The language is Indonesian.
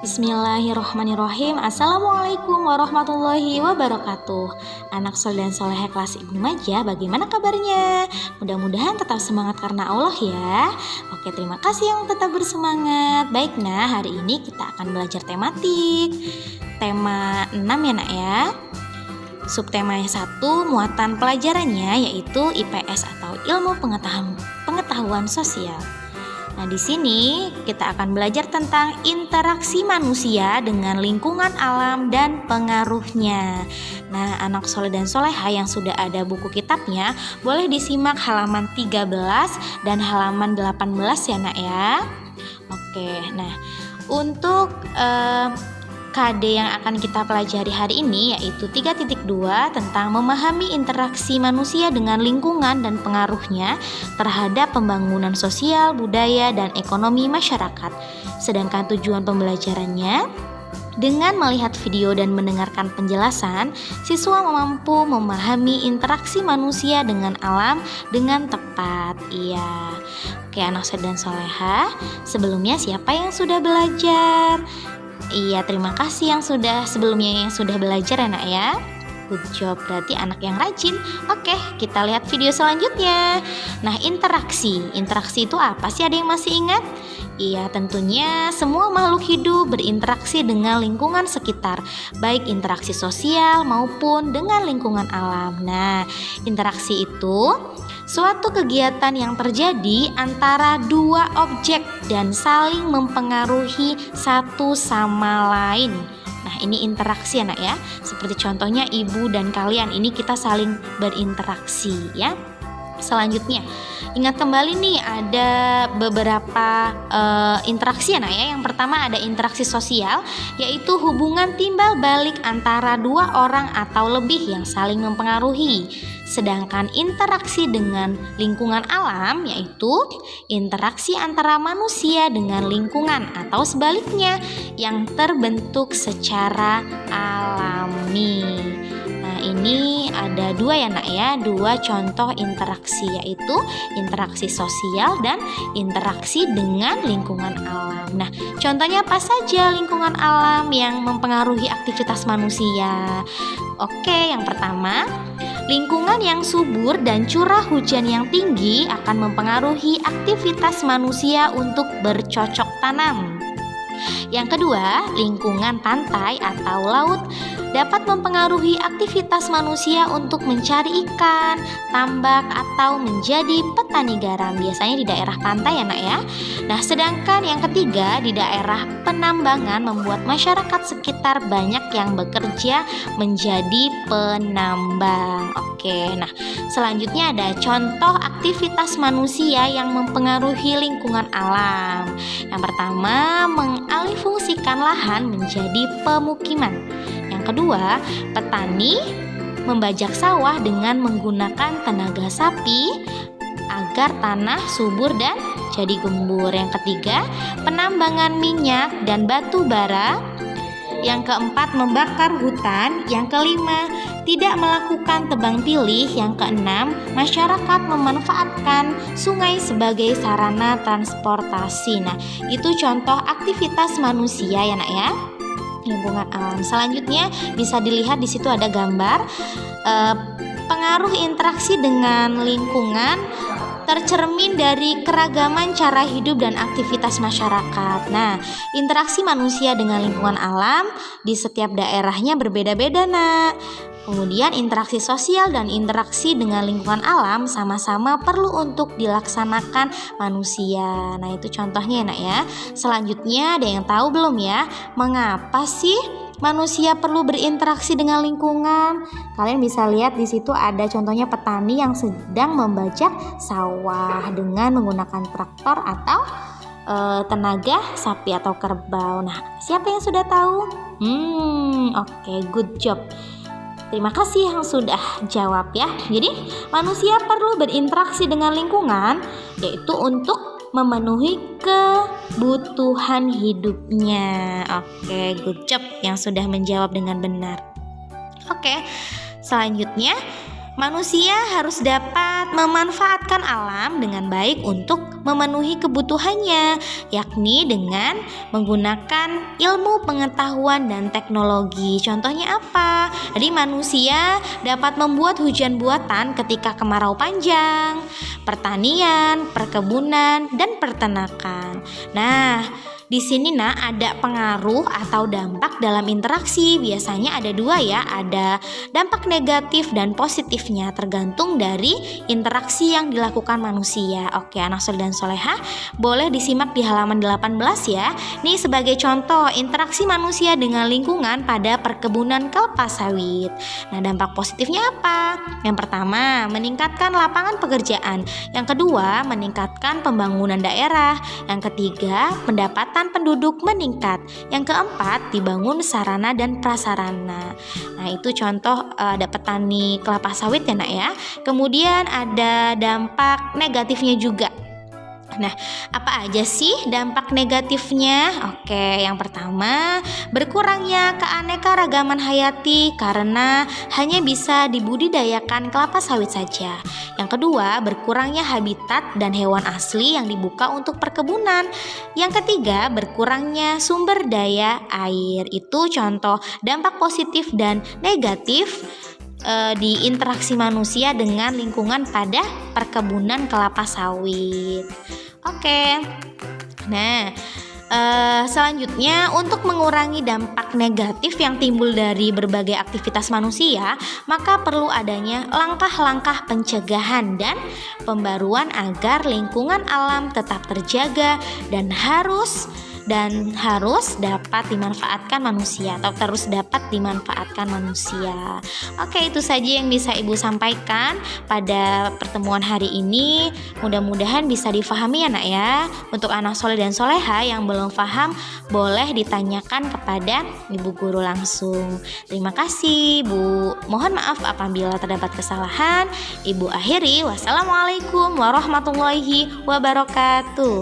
Bismillahirrohmanirrohim. Assalamualaikum warahmatullahi wabarakatuh. Anak soleh dan soleha kelas Ibu Majah, bagaimana kabarnya? Mudah-mudahan tetap semangat karena Allah ya. Oke, terima kasih yang tetap bersemangat. Baik, nah hari ini kita akan belajar tematik tema 6 ya nak ya. Subtema 1, muatan pelajarannya yaitu IPS atau ilmu pengetahuan sosial. Nah, di sini kita akan belajar tentang interaksi manusia dengan lingkungan alam dan pengaruhnya. Nah, anak soleh dan soleha yang sudah ada buku kitabnya, boleh disimak halaman 13 dan halaman 18 ya nak ya. Oke, nah untuk KD yang akan kita pelajari hari ini yaitu 3.2 tentang memahami interaksi manusia dengan lingkungan dan pengaruhnya terhadap pembangunan sosial, budaya, dan ekonomi masyarakat. Sedangkan tujuan pembelajarannya, dengan melihat video dan mendengarkan penjelasan, siswa mampu memahami interaksi manusia dengan alam dengan tepat. Iya. Oke, anak soleh dan soleha, sebelumnya siapa yang sudah belajar? Iya, terima kasih yang sudah belajar ya nak ya. Good job, berarti anak yang rajin. Oke, kita lihat video selanjutnya. Nah, interaksi itu apa sih? Ada yang masih ingat? Iya, tentunya semua makhluk hidup berinteraksi dengan lingkungan sekitar, baik interaksi sosial maupun dengan lingkungan alam. Nah, interaksi itu suatu kegiatan yang terjadi antara dua objek dan saling mempengaruhi satu sama lain. Nah, ini interaksi anak ya. Seperti contohnya ibu dan kalian, ini kita saling berinteraksi ya. Selanjutnya, ingat kembali nih ada beberapa interaksi anak ya. Yang pertama ada interaksi sosial, yaitu hubungan timbal balik antara dua orang atau lebih yang saling mempengaruhi. Sedangkan interaksi dengan lingkungan alam yaitu interaksi antara manusia dengan lingkungan atau sebaliknya yang terbentuk secara alami. Nah, ini ada dua ya nak ya, dua contoh interaksi yaitu interaksi sosial dan interaksi dengan lingkungan alam. Nah, contohnya apa saja lingkungan alam yang mempengaruhi aktivitas manusia? Oke, yang pertama, lingkungan yang subur dan curah hujan yang tinggi akan mempengaruhi aktivitas manusia untuk bercocok tanam. Yang kedua, lingkungan pantai atau laut dapat mempengaruhi aktivitas manusia untuk mencari ikan, tambak, atau menjadi petani garam. Biasanya di daerah pantai ya nak ya. Nah, sedangkan yang ketiga, di daerah penambangan membuat masyarakat sekitar banyak yang bekerja menjadi penambang. Oke, nah selanjutnya ada contoh aktivitas manusia yang mempengaruhi lingkungan alam. Yang pertama, mengalihfungsikan lahan menjadi pemukiman. Yang kedua, petani membajak sawah dengan menggunakan tenaga sapi agar tanah subur dan jadi gembur. Yang ketiga, penambangan minyak dan batu bara. Yang keempat, membakar hutan. Yang kelima, tidak melakukan tebang pilih. Yang keenam, masyarakat memanfaatkan sungai sebagai sarana transportasi. Nah, itu contoh aktivitas manusia ya nak ya, lingkungan alam. Selanjutnya bisa dilihat di situ ada gambar pengaruh interaksi dengan lingkungan tercermin dari keragaman cara hidup dan aktivitas masyarakat. Nah, interaksi manusia dengan lingkungan alam di setiap daerahnya berbeda-beda nak. Kemudian interaksi sosial dan interaksi dengan lingkungan alam sama-sama perlu untuk dilaksanakan manusia. Nah, itu contohnya ya nak ya. Selanjutnya ada yang tahu belum ya, mengapa sih manusia perlu berinteraksi dengan lingkungan? Kalian bisa lihat di situ ada contohnya petani yang sedang membajak sawah dengan menggunakan traktor atau tenaga sapi atau kerbau. Nah, siapa yang sudah tahu? Oke, good job. Terima kasih yang sudah jawab ya. Jadi, manusia perlu berinteraksi dengan lingkungan yaitu untuk memenuhi kebutuhan hidupnya. Oke, good job yang sudah menjawab dengan benar. Oke, selanjutnya Manusia harus dapat memanfaatkan alam dengan baik untuk memenuhi kebutuhannya, yakni dengan menggunakan ilmu pengetahuan dan teknologi. Contohnya apa? Jadi manusia dapat membuat hujan buatan ketika kemarau panjang, pertanian, perkebunan, dan peternakan. Nah, di sini ada pengaruh atau dampak dalam interaksi. Biasanya ada dua ya, ada dampak negatif dan positifnya tergantung dari interaksi yang dilakukan manusia. Oke, anak soleh dan soleha, boleh disimak di halaman 18 ya. Nih sebagai contoh interaksi manusia dengan lingkungan pada perkebunan kelapa sawit. Nah, dampak positifnya apa? Yang pertama, meningkatkan lapangan pekerjaan. Yang kedua, meningkatkan pembangunan daerah. Yang ketiga, pendapatan penduduk meningkat. Yang keempat, dibangun sarana dan prasarana. Nah, itu contoh ada petani kelapa sawit ya nak ya. Kemudian ada dampak negatifnya juga. Nah, apa aja sih dampak negatifnya? Oke, yang pertama, berkurangnya keanekaragaman hayati karena hanya bisa dibudidayakan kelapa sawit saja. Yang kedua, berkurangnya habitat dan hewan asli yang dibuka untuk perkebunan. Yang ketiga, berkurangnya sumber daya air. Itu contoh dampak positif dan negatif di interaksi manusia dengan lingkungan pada perkebunan kelapa sawit. Oke. Nah, selanjutnya untuk mengurangi dampak negatif yang timbul dari berbagai aktivitas manusia, maka perlu adanya langkah-langkah pencegahan dan pembaruan agar lingkungan alam tetap terjaga dan harus dapat dimanfaatkan manusia atau terus dapat dimanfaatkan manusia. Oke, itu saja yang bisa Ibu sampaikan pada pertemuan hari ini. Mudah-mudahan bisa difahami ya nak ya. Untuk anak soleh dan soleha yang belum paham, boleh ditanyakan kepada Ibu Guru langsung. Terima kasih Bu. Mohon maaf apabila terdapat kesalahan. Ibu akhiri. Wassalamualaikum warahmatullahi wabarakatuh.